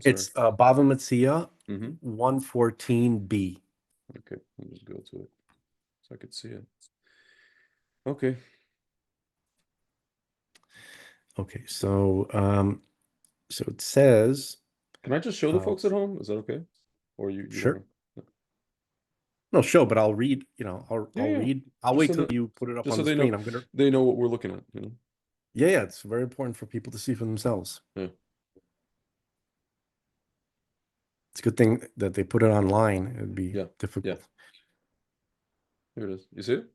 Sorry. It's Bava Metzia Mm-hmm. 114b. Okay, let me just go to it so I could see it. Okay. Okay, so it says, Can I just show the folks at home? Is that okay? Or you don't sure. know? No, show, but I'll read, Yeah, I'll yeah. read. I'll Just wait so till that you put it up just on so the they screen. know I'm gonna, they know what we're looking at, yeah, it's very important for people to see for themselves. Yeah. It's a good thing that they put it online. It'd be Yeah. Yeah. difficult. Here it is. You see it?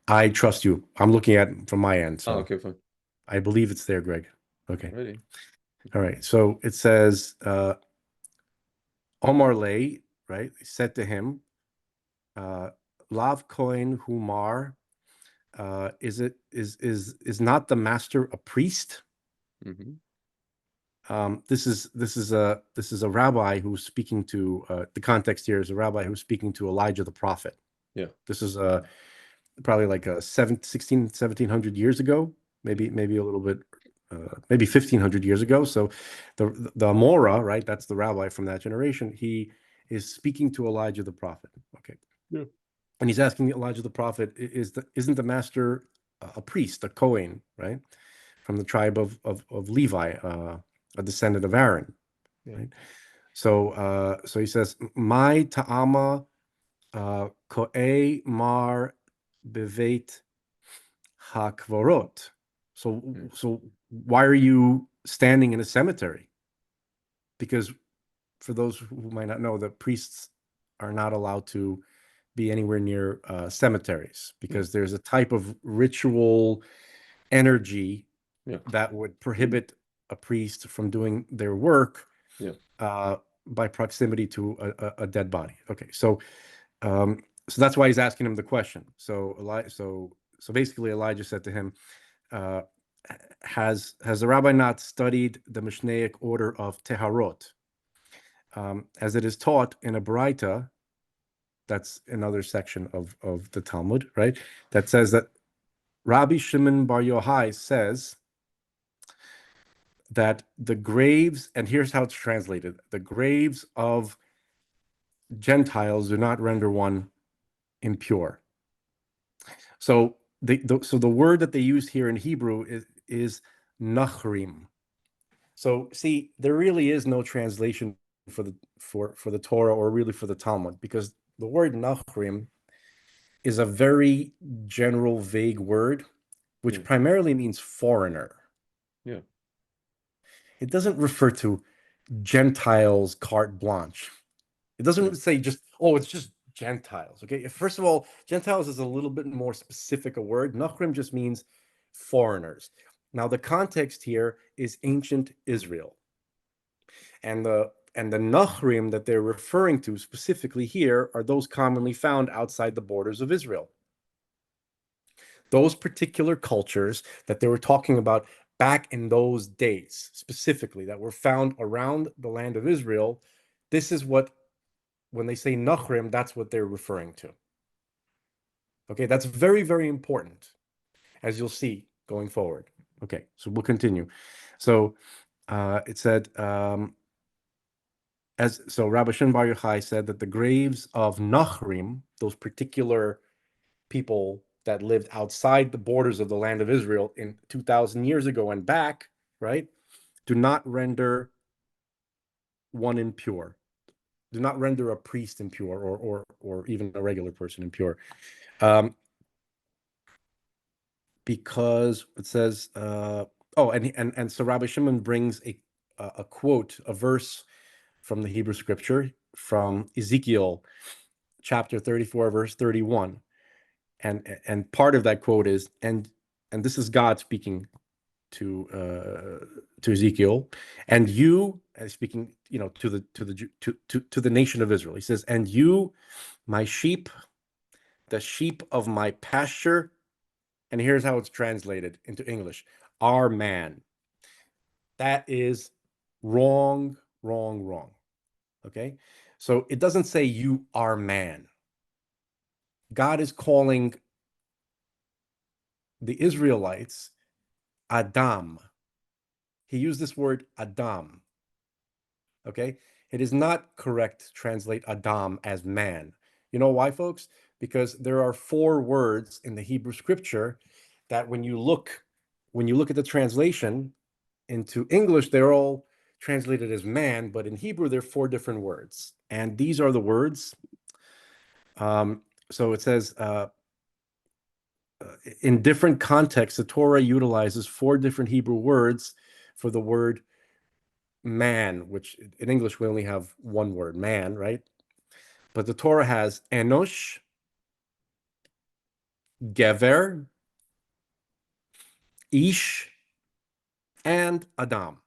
I trust you. I'm looking at it from my end, Oh, so okay, fine. I believe it's there, Greg. Okay. Alrighty. All right. So it says, Omar Lay, right, said to him, Lav Kohen Humar, is not the master a priest? Mm-hmm. This is a rabbi who's speaking to, the context here is a rabbi who's speaking to Elijah the prophet. Yeah. This is probably like 1700 years ago, maybe a little bit, maybe 1500 years ago. So the Amora, right, that's the rabbi from that generation, he is speaking to Elijah the prophet. Okay. Yeah. And he's asking Elijah the prophet, isn't the master a priest, a Kohen, right, from the tribe of Levi, a descendant of Aaron, Yeah. right? So he says, my ta'ama ko'e mar bevet hakvorot. So why are you standing in a cemetery? Because for those who might not know, the priests are not allowed to be anywhere near cemeteries because there's a type of ritual energy Yeah. that would prohibit a priest from doing their work Yeah. by proximity to a dead body. Okay, so that's why he's asking him the question. So basically, Elijah said to him, "Has the rabbi not studied the Mishnaic order of Teharot, as it is taught in a Baraita?" That's another section of the Talmud, right? That says that Rabbi Shimon Bar Yochai says that the graves, and here's how it's translated: the graves of Gentiles do not render one impure. So the word that they use here in Hebrew is nachrim. So see, there really is no translation for the Torah or really for the Talmud, because the word nachrim is a very general, vague word, which primarily means foreigner. Yeah. It doesn't refer to Gentiles carte blanche. It doesn't say just, oh, it's just Gentiles. Okay. First of all, Gentiles is a little bit more specific a word. Nachrim just means foreigners. Now, the context here is ancient Israel. And the Nachrim that they're referring to specifically here are those commonly found outside the borders of Israel. Those particular cultures that they were talking about back in those days, specifically, that were found around the land of Israel, this is what, when they say Nachrim, that's what they're referring to. Okay, that's very, very important, as you'll see going forward. Okay, so we'll continue. So it said, Rabbi Shimon Bar Yochai said that the graves of Nachrim, those particular people that lived outside the borders of the land of Israel in 2,000 years ago and back, right, do not render one impure, do not render a priest impure, or even a regular person impure, because it says, so Rabbi Shimon brings a quote, a verse from the Hebrew scripture from Ezekiel chapter 34, verse 31. And part of that quote is, and this is God speaking to Ezekiel, and you, speaking, to the nation of Israel. He says, "And you, my sheep, the sheep of my pasture," and here's how it's translated into English: "Are man." That is wrong, wrong, wrong. Okay, so it doesn't say you are man. God is calling the Israelites Adam. He used this word Adam. Okay, it is not correct to translate Adam as man. You know why, folks? Because there are 4 words in the Hebrew scripture that when you look at the translation into English, they're all translated as man, but in Hebrew, there are 4 different words. And these are the words. So it says, in different contexts, the Torah utilizes 4 different Hebrew words for the word man, which in English we only have 1 word, man, right? But the Torah has enosh, gever, ish, and adam.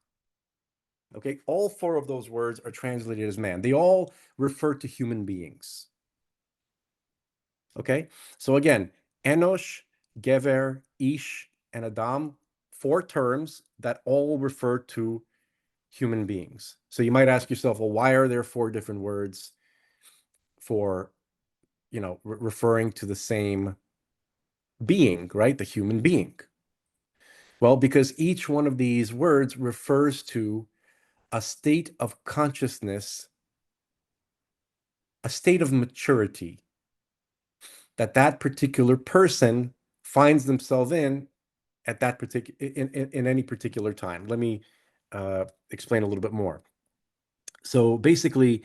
Okay, all 4 of those words are translated as man. They all refer to human beings. Okay, so again, enosh, gever, ish, and adam, 4 terms that all refer to human beings. So you might ask yourself, well, why are there 4 different words for, referring to the same being, right? The human being. Well, because each one of these words refers to a state of consciousness, a state of maturity that particular person finds themselves in at that particular in any particular time. Let me explain a little bit more. So basically,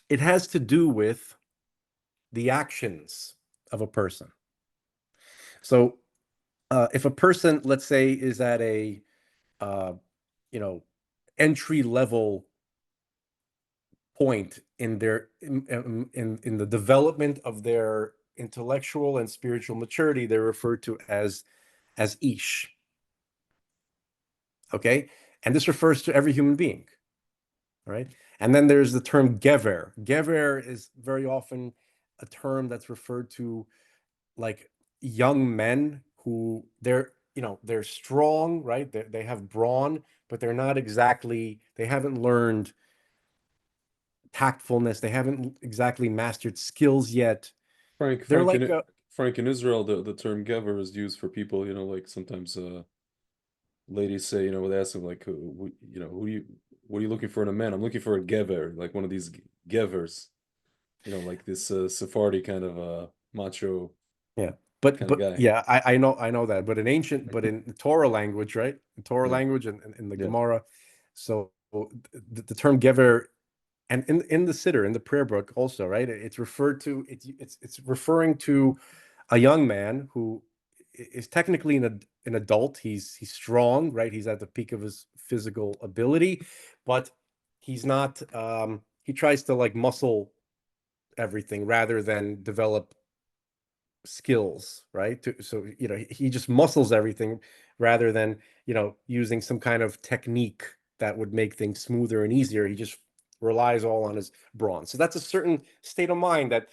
it has to do with the actions of a person. So if a person, let's say, is at a entry level point in their in the development of their intellectual and spiritual maturity, they're referred to as ish. Okay, and this refers to every human being. All right, and then there's the term gever. Gever is very often a term that's referred to like young men who they're strong, right? They have brawn, but they're not exactly, they haven't learned tactfulness. They haven't exactly mastered skills yet. Frank, They're Frank, like, in Frank, in Israel, the term gever is used for people, like sometimes ladies say, they ask them like, what are you looking for in a man? I'm looking for a gever, like one of these gevers, like this Sephardi kind of macho yeah, kind of guy. yeah, I know that. But in Torah language, right? In Torah Yeah, language and in the yeah. Gemara, so the term gever, and in the Siddur, in the prayer book also, right? It's referred to, it's referring to a young man who is technically an adult. He's strong, right? He's at the peak of his physical ability, but he's not. He tries to like muscle everything rather than develop skills, right? So he just muscles everything rather than using some kind of technique that would make things smoother and easier. He just relies all on his brawn. So that's a certain state of mind that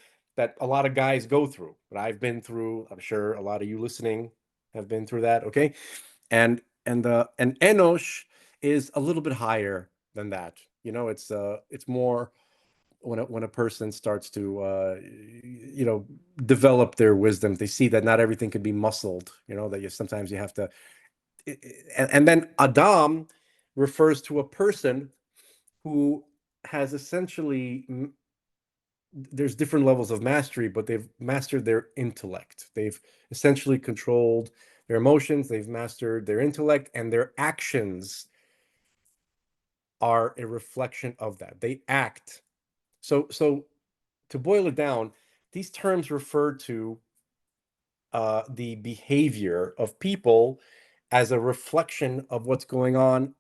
a lot of guys go through, but I've been through. I'm sure a lot of you listening have been through that. Okay, and Enosh is a little bit higher than that. It's more when a person starts to develop their wisdom. They see that not everything can be muscled. That sometimes you have to. And then Adam refers to a person who has essentially, there's different levels of mastery, but they've mastered their intellect. They've essentially controlled their emotions. They've mastered their intellect, and their actions are a reflection of that. They act. So to boil it down, these terms refer to the behavior of people as a reflection of what's going on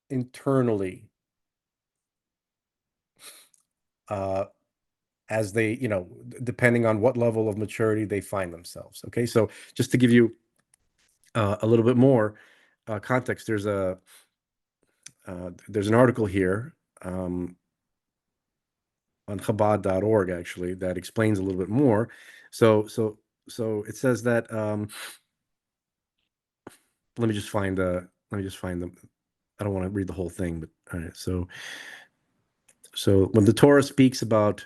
internally, as they, depending on what level of maturity they find themselves. Okay, so just to give you a little bit more context, there's an article here on Chabad.org actually that explains a little bit more. So it says that let me just find them. I don't want to read the whole thing, but all right. So when the Torah speaks about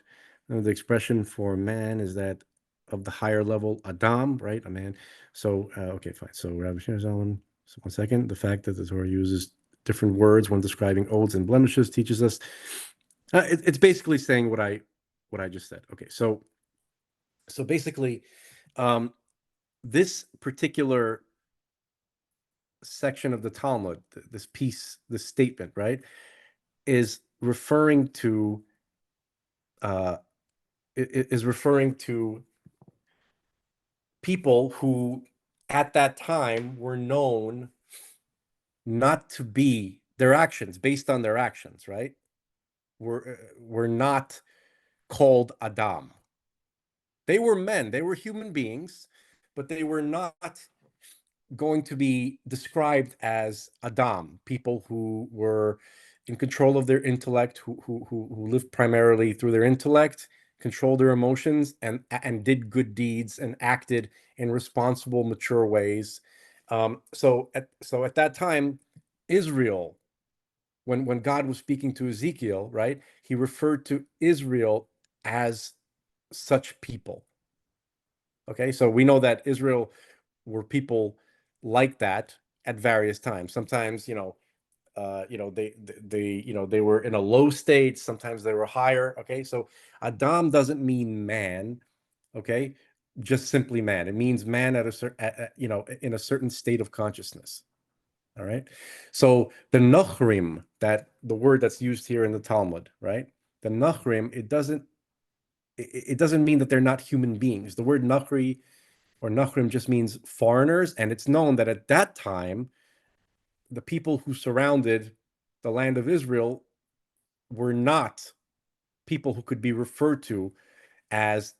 the expression for man is that of the higher level Adam, right? A man. So okay, fine. So Rabbi Shimon, so 1 second. The fact that the Torah uses different words when describing oaths and blemishes teaches us. It's basically saying what I just said. Okay, so basically, um, this particular section of the Talmud, this piece, this statement, right, is referring to uh, is referring to people who at that time were known not to be their actions, based on their actions, right? Were not called Adam. They were men, they were human beings, but they were not going to be described as Adam, people who were in control of their intellect, who lived primarily through their intellect, controlled their emotions, and did good deeds and acted in responsible, mature ways. So at that time, Israel, when God was speaking to Ezekiel, right, he referred to Israel as such people. Okay, so we know that Israel were people like that at various times. Sometimes, they were in a low state. Sometimes they were higher. Okay, so Adam doesn't mean man. Okay, just simply man. It means man at a certain, in a certain state of consciousness. All right. So the Nachrim, that the word that's used here in the Talmud, right? The Nachrim, it doesn't mean that they're not human beings. The word Nachri or Nachrim just means foreigners, and it's known that at that time, the people who surrounded the land of Israel were not people who could be referred to as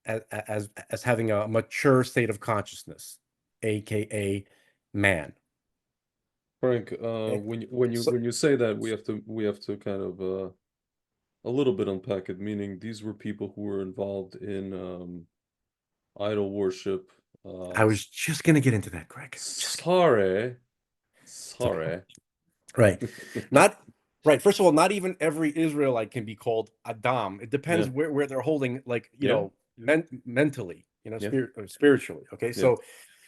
as having a mature state of consciousness, aka man. Frank, Okay? So when you say that, we have to kind of a little bit unpack it, meaning these were people who were involved in idol worship. I was just gonna get into that, Greg. Just Sorry, it's okay. sorry. Right. Not right. First of all, not even every Israelite can be called Adam. It depends Yeah, where they're holding, like, yeah, mentally, yeah, spiritually. Okay. yeah.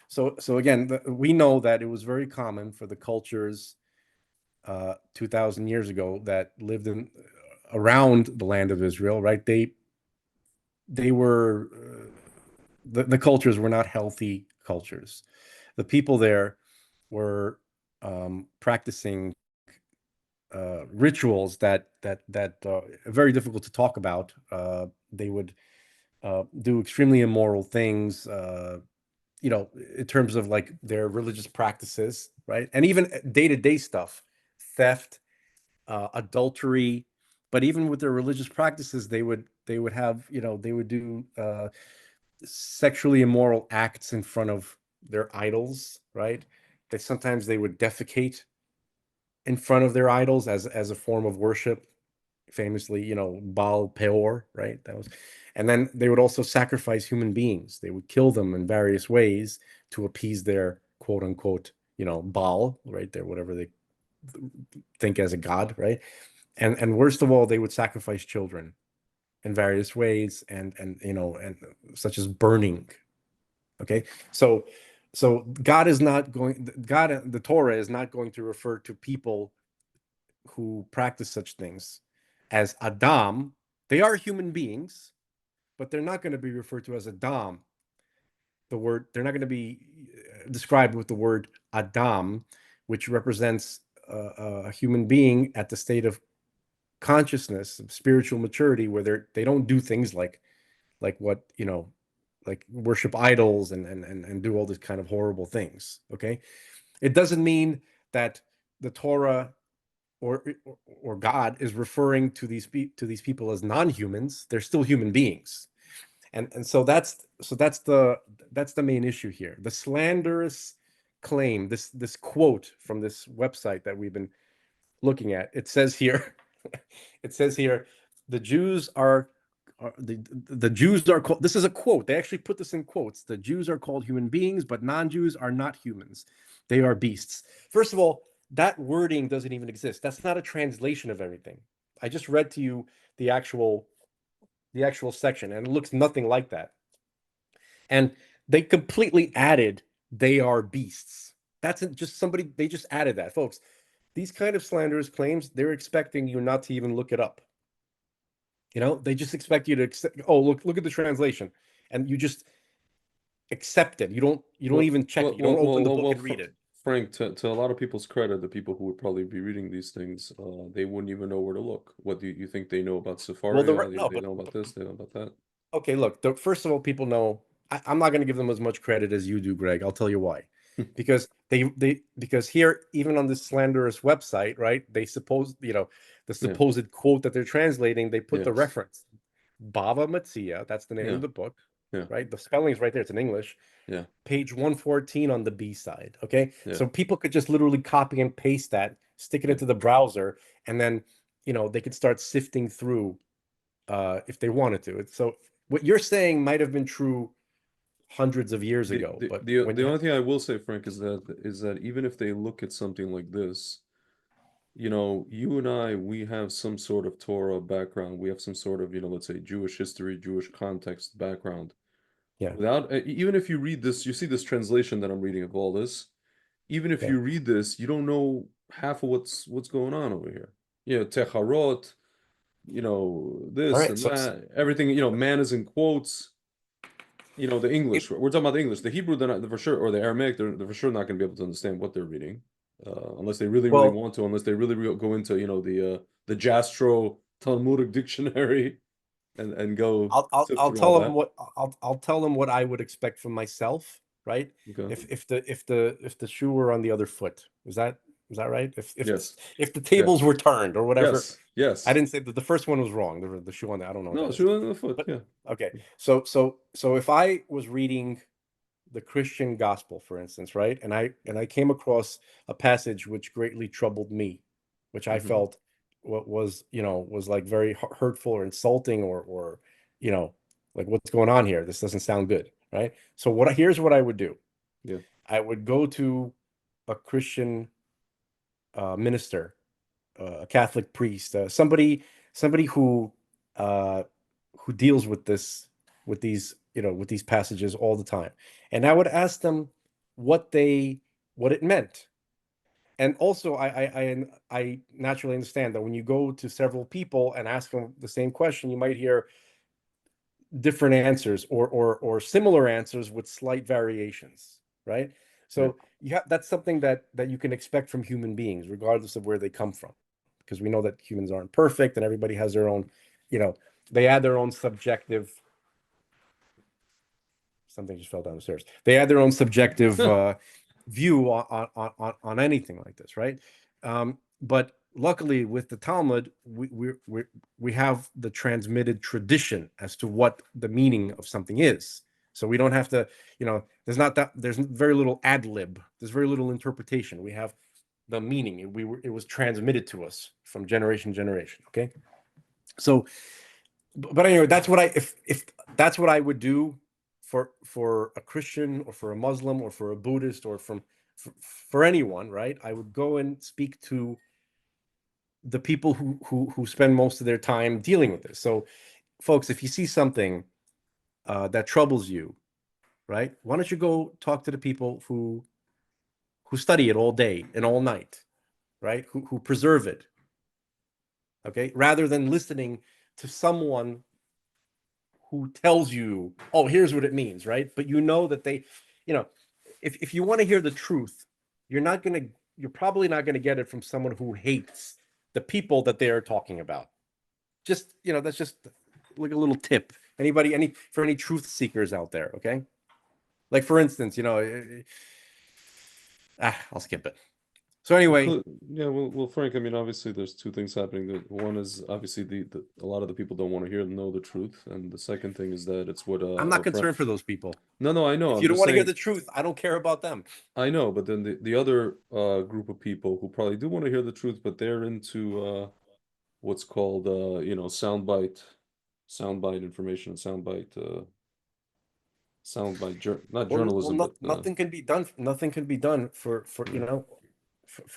So again, we know that it was very common for the cultures 2,000 years ago that lived in around the land of Israel, right? They were the cultures were not healthy cultures. The people there were practicing rituals that are very difficult to talk about. They would do extremely immoral things, in terms of like their religious practices, right? And even day-to-day stuff, theft, adultery. But even with their religious practices, they would have, they would do sexually immoral acts in front of their idols, right? That sometimes they would defecate in front of their idols as a form of worship. Famously, Baal Peor, right? And then they would also sacrifice human beings. They would kill them in various ways to appease their quote unquote, Baal, right? Their whatever they think as a god, right? And worst of all, they would sacrifice children in various ways, and such as burning. Okay, so God, the Torah is not going to refer to people who practice such things as Adam. They are human beings, but they're not going to be referred to as Adam. They're not going to be described with the word Adam, which represents a human being at the state of consciousness, of spiritual maturity, where they don't do things like what, like worship idols and do all these kind of horrible things. Okay, it doesn't mean that the Torah or God is referring to these people as non-humans. They're still human beings, and so that's the main issue here. The slanderous claim, this quote from this website that we've been looking at. It says here, it says here, the Jews are the Jews are called. This is a quote. They actually put this in quotes. The Jews are called human beings, but non-Jews are not humans. They are beasts. First of all, that wording doesn't even exist. That's not a translation of everything. I just read to you the actual the actual section, and it looks nothing like that. And they completely added "they are beasts." That's just somebody. They just added that, folks. these kind of slanderous claims, they're expecting you not to even look it up. They just expect you to accept, oh, look at the translation, and you just accept it. You don't Well, even check it. You don't open the book and Fr read it. Frank, to a lot of people's credit, the people who would probably be reading these things, they wouldn't even know where to look. What do you think they know about Well, Safari? no, They know about this, they know about that. okay, look, first of all, people know I'm not going to give them as much credit as you do, Greg. I'll tell you why. Because because here, even on this slanderous website, right? They suppose, the Yeah, supposed quote that they're translating, they put yeah, the reference. Bava Metzia, that's the name yeah, of the book, yeah, right? The spelling's right there, it's in English. yeah, Page 114 on the B side. Okay. yeah. So people could just literally copy and paste that, stick it Yeah. into the browser, and then they could start sifting through if they wanted to. So what you're saying might have been true hundreds of years ago, but when The you only thing I will say, Frank, is that even if they look at something like this, you and I, we have some sort of Torah background. We have some sort of, let's say Jewish history, Jewish context background. yeah, Without, even if you read this, you see this translation that I'm reading of all this. Even if yeah. you read this, you don't know half of what's going on over here. Techarot, All this right. and So that, everything, man is in quotes. The English. We're talking about the English. The Hebrew, they're not for sure, or the Aramaic, they're for sure not going to be able to understand what they're reading, unless they really, really well, want to. Unless they really, go into, the Jastrow Talmudic dictionary and go sift I'll through all tell them that. what I'll tell them what I would expect from myself, right? Okay. If the shoe were on the other foot, is that right? Yes. If the Yeah. tables were turned or whatever. Yes. I Yes. didn't say that the first one was wrong. The shoe on the I don't know what No, that is. shoe on the foot. But Yeah. okay. So if I was reading the Christian gospel, for instance, right? And I came across a passage which greatly troubled me, which I Hmm. felt what was like very hurtful or insulting or you know, like what's going on here? This doesn't sound good, right? So here's what I would do. Yeah. I would go to a Christian minister, a Catholic priest, somebody uh, who deals with these passages all the time, and I would ask them what it meant. And also, I naturally understand that when you go to several people and ask them the same question, you might hear different answers or similar answers with slight variations, right? Yeah. So that's something that you can expect from human beings, regardless of where they come from, because we know that humans aren't perfect and everybody has their own, you know, they add their own subjective. Something just fell down the stairs. They add their own subjective view on anything like this, right? But luckily, with the Talmud, we have the transmitted tradition as to what the meaning of something is. So we don't have to, there's very little ad lib. There's very little interpretation. We have the meaning. It was transmitted to us from generation to generation. Okay, so but anyway, that's what if that's what I would do for a Christian or for a Muslim or for a Buddhist or for anyone, right? I would go and speak to the people who spend most of their time dealing with this. So, folks, if you see something that troubles you, right, why don't you go talk to the people who study it all day and all night, right? Who preserve it, okay, rather than listening to someone who tells you, oh, here's what it means, right? But you know that you know, if you want to hear the truth, you're probably not gonna get it from someone who hates the people that they are talking about. Just, that's just like a little tip. For any truth seekers out there, okay? Like for instance, I'll skip it. So anyway, Yeah, well, Frank, I mean, obviously, there's two things happening. One is obviously a lot of the people don't want to know the truth, and the second thing is that it's what I'm not our friend. concerned for those people. No, no, I know. If I'm you don't just want to hear saying. the truth, I don't care about them. I know, but then the other group of people who probably do want to hear the truth, but they're into what's called soundbite information, and not Well, journalism, but nothing can be done. Nothing can be done for yeah,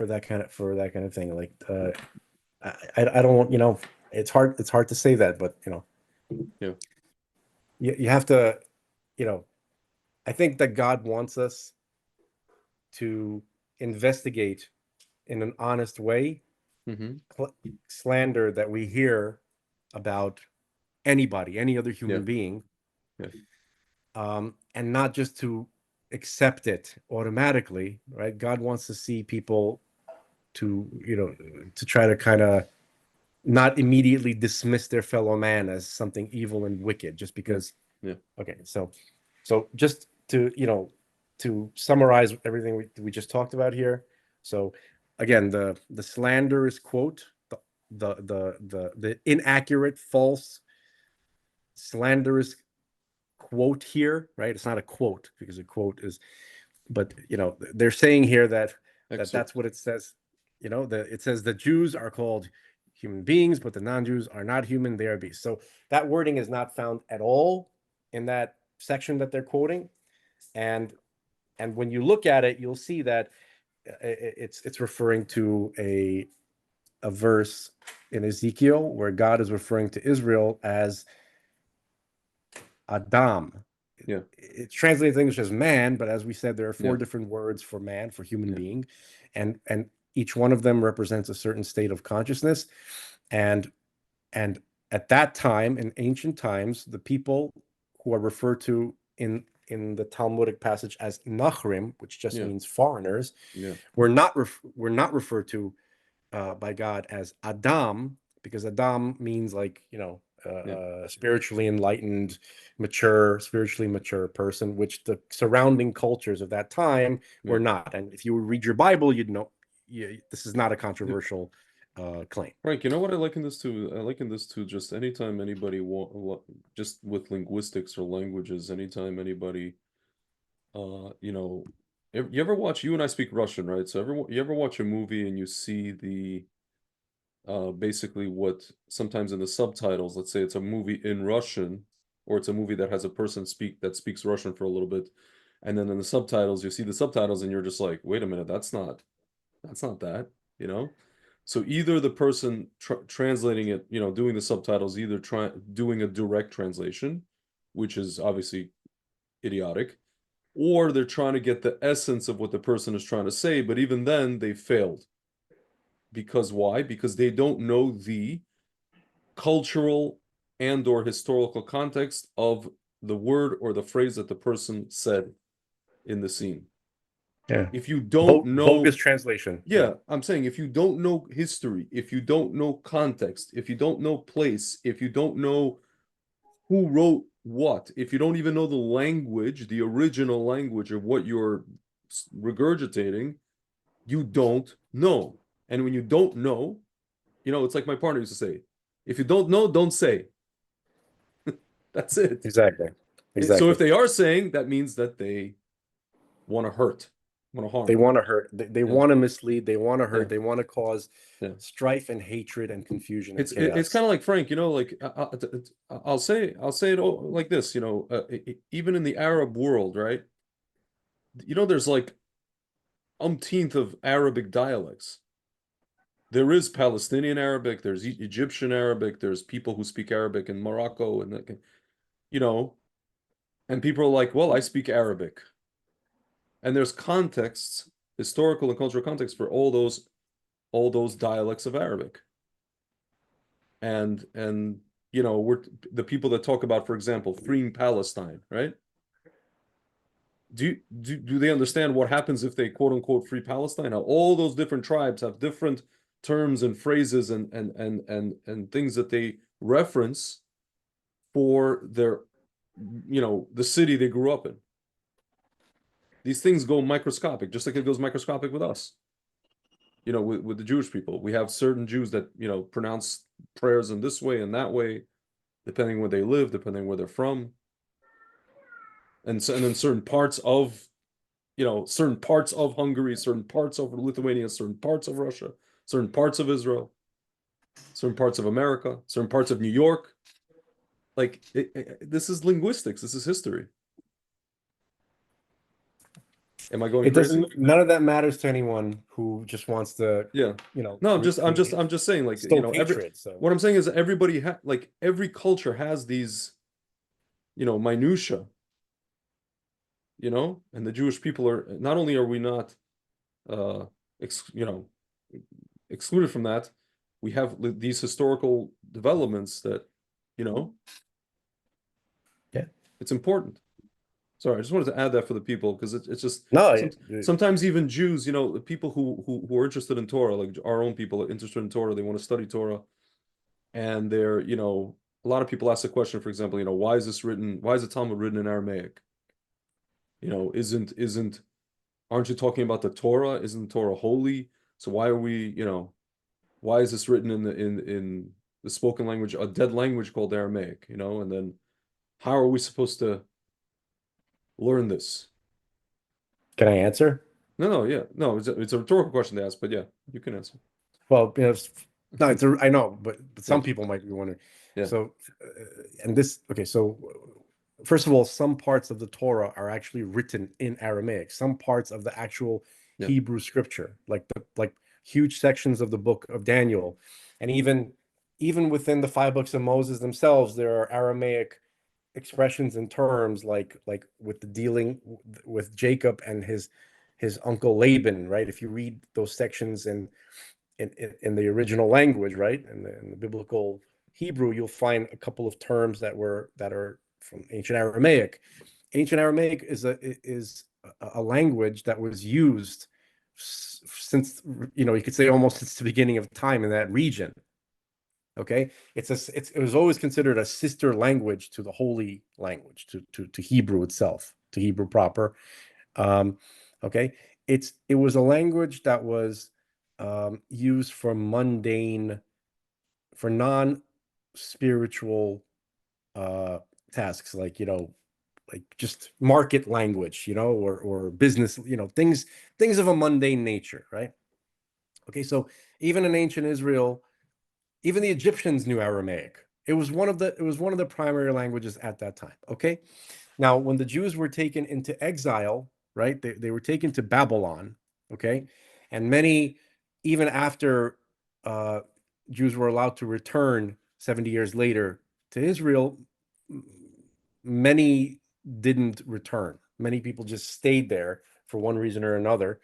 that kind of thing. Like I don't want, it's hard to say that, but yeah, you have to, you know I think that God wants us to investigate in an honest way Mm-hmm. slander that we hear about anybody, any other Yeah. human being, Yeah. and not just to accept it automatically, right? God wants to see people to, to try to kind of not immediately dismiss their fellow man as something evil and wicked just Yeah. because. Yeah. Okay, so just to, to summarize everything we just talked about here. So again, the slanderous quote, the inaccurate, false, slanderous quote here, right? It's not a quote because a quote is, but they're saying here that that's Excerpt. what it says. It says the Jews are called human beings, but the non-Jews are not human; they are beasts. So that wording is not found at all in that section that they're quoting, and when you look at it, you'll see that it's referring to a verse in Ezekiel where God is referring to Israel as Adam. Yeah. It's translated in English as man, but as we said, there are Yeah. four different words for man, for human Yeah. being, and each one of them represents a certain state of consciousness. And and at that time, in ancient times, the people who are referred to in the Talmudic passage as Nachrim, which just Yeah. means foreigners, Yeah. were not referred to by God as Adam, because Adam means like, Yeah. spiritually enlightened, mature, spiritually mature person, which the surrounding cultures of that time Yeah. were not. And if you read your Bible, you'd know this is not a Yeah. controversial claim. Frank, you know what I liken this to? I liken this to just anytime anybody just with linguistics or languages, anytime anybody, you know, you ever watch, you and I speak Russian, right? So you ever watch a movie and you see basically what sometimes in the subtitles, let's say it's a movie in Russian, or it's a movie that has a person that speaks Russian for a little bit, and then in the subtitles, you see the subtitles and you're just like, wait a minute, that's not that, you know? So either the person translating it, doing the subtitles, either doing a direct translation, which is obviously idiotic, or they're trying to get the essence of what the person is trying to say, but even then they failed. Because why? Because they don't know the cultural and or historical context of the word or the phrase that the person said in the scene. Yeah. If you don't Bogus know, translation. Yeah. yeah, I'm saying if you don't know history, if you don't know context, if you don't know place, if you don't know who wrote what, if you don't even know the language, the original language of what you're regurgitating, you don't know. And when you don't know, it's like my partner used to say, if you don't know, don't say. That's it. Exactly. So if Exactly. they are saying, that means that they want to hurt, want to They harm. want to hurt. They Yeah, want to mislead. They want to yeah, hurt. They want to cause yeah. strife and hatred and confusion and It's kind chaos. of like Frank, like I'll say it all like this, even in the Arab world, right? There's like umpteenth of Arabic dialects. There is Palestinian Arabic, there's Egyptian Arabic, there's people who speak Arabic in Morocco, and you know, and people are like, well, I speak Arabic. And there's contexts, historical and cultural context for all those dialects of Arabic. And we're the people that talk about, for example, freeing Palestine, right? Do they understand what happens if they quote unquote free Palestine? How all those different tribes have different terms and phrases and things that they reference for the city they grew up in. These things go microscopic, just like it goes microscopic with us. With the Jewish people, we have certain Jews that pronounce prayers in this way and that way, depending where they live, depending where they're from, and then certain parts of Hungary, certain parts of Lithuania, certain parts of Russia, certain parts of Israel, certain parts of America, certain parts of New York. Like this is linguistics. This is history. Am I going It crazy? doesn't. None of that matters to anyone who just wants to, Yeah. No, I'm just saying, like, stoke hatred. So what I'm saying is everybody like every culture has these, minutia, and the Jewish people are not only are we not, uh, you know, excluded from that, we have these historical developments that, you know, Yeah. it's important. Sorry, I just wanted to add that for the people because it's just No, sometimes even Jews, you know, people who are interested in Torah, like our own people are interested in Torah, they want to study Torah, and they're, you know, a lot of people ask the question, for example, you know, why is the Talmud written in Aramaic? You know, aren't you talking about the Torah? Isn't the Torah holy? So why are we, you know, why is this written in the spoken language, a dead language called Aramaic, you know? And then how are we supposed to learn this? can I answer? No, yeah, no, it's a rhetorical question to ask, but yeah, you can answer. Well, no, I know, but Yeah, some people might be wondering. yeah, So, and this, okay, so first of all, some parts of the Torah are actually written in Aramaic. Some parts of the actual yeah, Hebrew scripture, like huge sections of the book of Daniel, and even within the five books of Moses themselves, there are Aramaic expressions and terms like with the dealing with Jacob and his uncle Laban, right? If you read those sections in the original language, right, in the biblical Hebrew, you'll find a couple of terms that are from ancient Aramaic. Ancient Aramaic is a language that was used since, you know, you could say almost since the beginning of time in that region. Okay, it was always considered a sister language to the holy language, to Hebrew itself, to Hebrew proper. Um, okay, it was a language that was used for mundane, for non-spiritual tasks, like, you know, like just market language, you know, or business, you know, things of a mundane nature, right? Okay, so even in ancient Israel, even the Egyptians knew Aramaic. It was one of the primary languages at that time. Okay. Now, when the Jews were taken into exile, right, they were taken to Babylon, okay, and many, even after uh, Jews were allowed to return 70 years later to Israel, many didn't return. Many people just stayed there for one reason or another.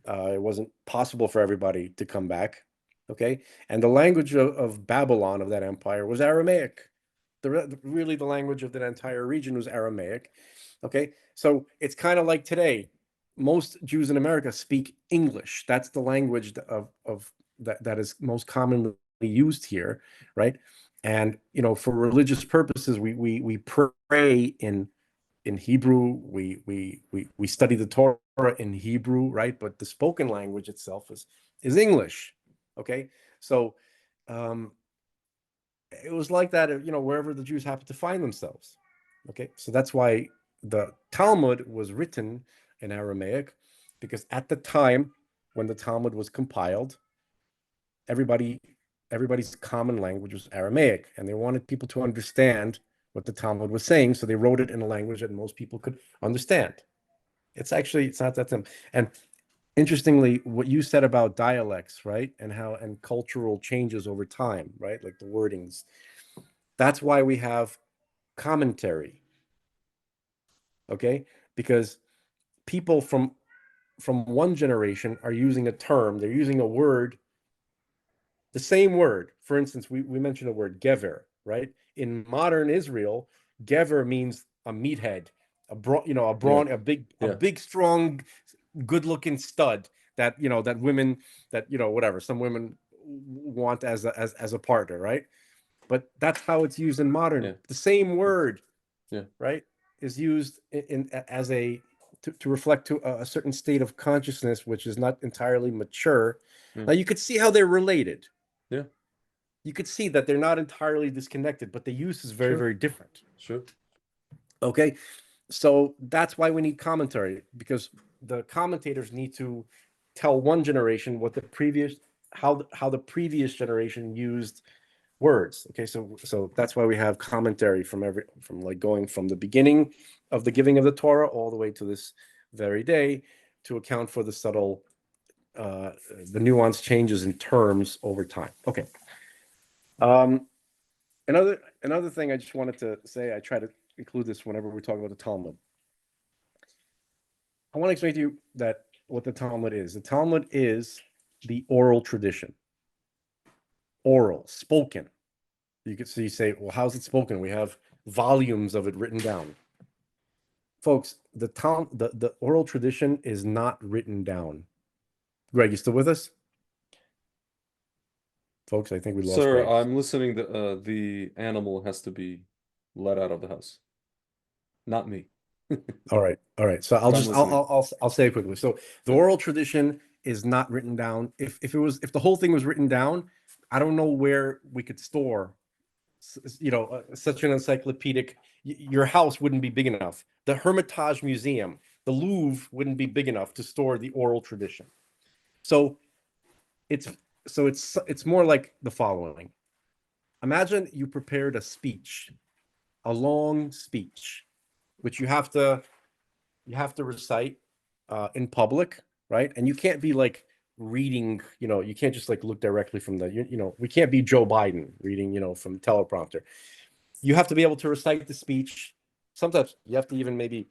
It wasn't possible for everybody to come back, okay, and the language of Babylon, of that empire, was Aramaic. Really the language of that entire region was Aramaic. Okay, so it's kind of like today. Most Jews in America speak English. That's the language of that is most commonly used here, right? And, you know, for religious purposes, we pray in Hebrew. We study the Torah in Hebrew, right? But the spoken language itself is English. Okay, so um, it was like that, you know, wherever the Jews happened to find themselves. Okay, so that's why the Talmud was written in Aramaic, because at the time when the Talmud was compiled, everybody everybody's common language was Aramaic, and they wanted people to understand what the Talmud was saying, so they wrote it in a language that most people could understand. It's not that simple. And interestingly, what you said about dialects, right, and how and cultural changes over time, right, like the wordings, that's why we have commentary, okay? Because people from one generation are using a term, they're using a word, the same word. For instance, we mentioned the word gever, right? In modern Israel, gever means a meathead, you know, yeah, a yeah, big, strong, good-looking stud that, you know, that women, that, you know, whatever, some women want as a partner, right? But that's how it's used in modern. yeah, The same word, yeah, right, is used as a to reflect to a certain state of consciousness which is not entirely mature. yeah, Now you could see how they're related. yeah, You could see that they're not entirely disconnected, but the use is very, sure, very different. sure, Okay, so that's why we need commentary, because the commentators need to tell one generation what the previous how the previous generation used words. Okay, so that's why we have commentary from like going from the beginning of the giving of the Torah all the way to this very day, to account for the subtle the nuanced changes in terms over time. Okay. Um, another thing I just wanted to say, I try to include this whenever we talk about the Talmud. I want to explain to you that what the Talmud is. The Talmud is the oral tradition. Oral, spoken. So you say, well, how's it spoken? We have volumes of it written down. Folks, the oral tradition is not written down. Greg, you still with us? Folks, I think we lost Sir, Greg. I'm listening. The animal has to be let out of the house, not me. All right. So But I'm listening. I'll say it quickly. So the oral tradition is not written down. If the whole thing was written down, I don't know where we could store, such an encyclopedic. Your house wouldn't be big enough. The Hermitage Museum, the Louvre wouldn't be big enough to store the oral tradition. So it's it's more like the following. Imagine you prepared a speech, a long speech, which you have to recite in public, right? And you can't be like reading, you can't just like look directly from the, we can't be Joe Biden reading, from the teleprompter. You have to be able to recite the speech. Sometimes you have to even maybe,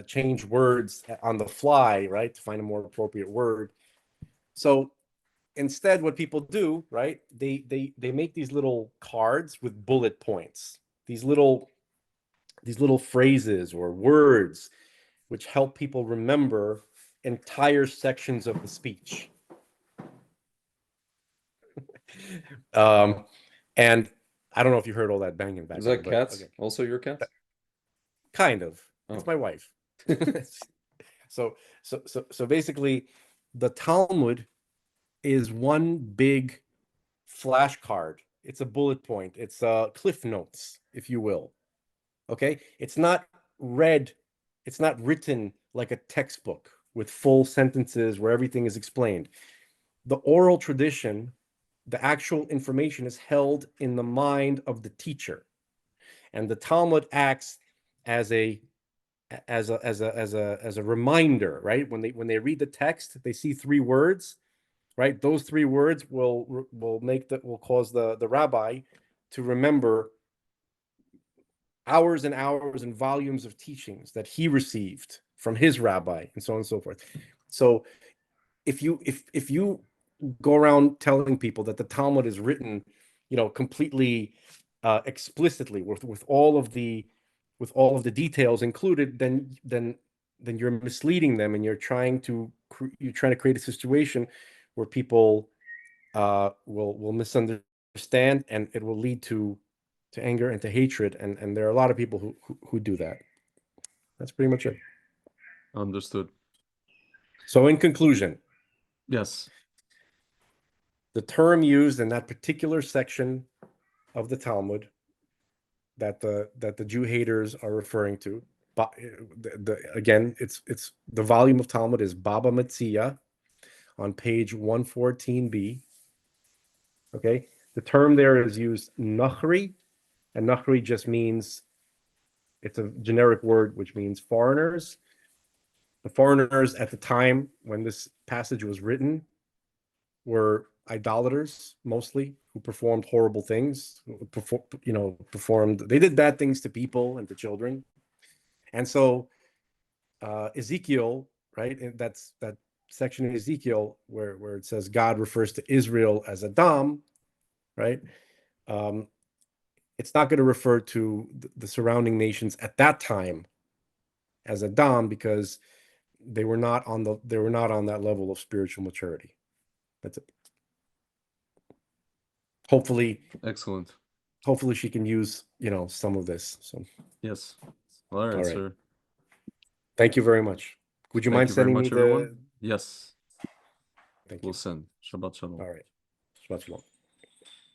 change words on the fly, right, to find a more appropriate word. So instead, what people do, right, they make these little cards with bullet points, these little phrases or words which help people remember entire sections of the speech. And I don't know if you heard all that banging back Is there, that but cats? okay, Also your cats? kind of. It's Oh, my wife. So basically, the Talmud is one big flashcard. It's a bullet point. It's cliff notes, if you will. Okay, it's not read. It's not written like a textbook with full sentences where everything is explained. The oral tradition, the actual information is held in the mind of the teacher, and the Talmud acts as a reminder, right? When they read the text, they see three words, right? Those three words will cause the rabbi to remember hours and hours and volumes of teachings that he received from his rabbi, and so on and so forth. So if you go around telling people that the Talmud is written, completely explicitly with all of the details included, then you're misleading them, and you're trying to create a situation where people will misunderstand, and it will lead to anger and to hatred, and there are a lot of people who do that. That's pretty much it. understood. So in conclusion, Yes. the term used in that particular section of the Talmud that the Jew haters are referring to, but again, it's the volume of Talmud is Baba Metzia on page 114b. Okay, the term there is used Nachri, and Nachri just means, it's a generic word which means foreigners. The foreigners at the time when this passage was written were idolaters, mostly, who performed horrible things, they did bad things to people and to children. And so Ezekiel, right, and that's that section in Ezekiel where it says God refers to Israel as Adam, right? It's not going to refer to the surrounding nations at that time as Adam, because they were not on that level of spiritual maturity. That's it. Hopefully Excellent. she can use, some of this. So, Yes. All all right, right. sir. Thank you very much. Would you Thank mind you very sending me much, everyone. the? Yes, Thank we'll you. send. Shabbat All shalom. right. Shabbat shalom.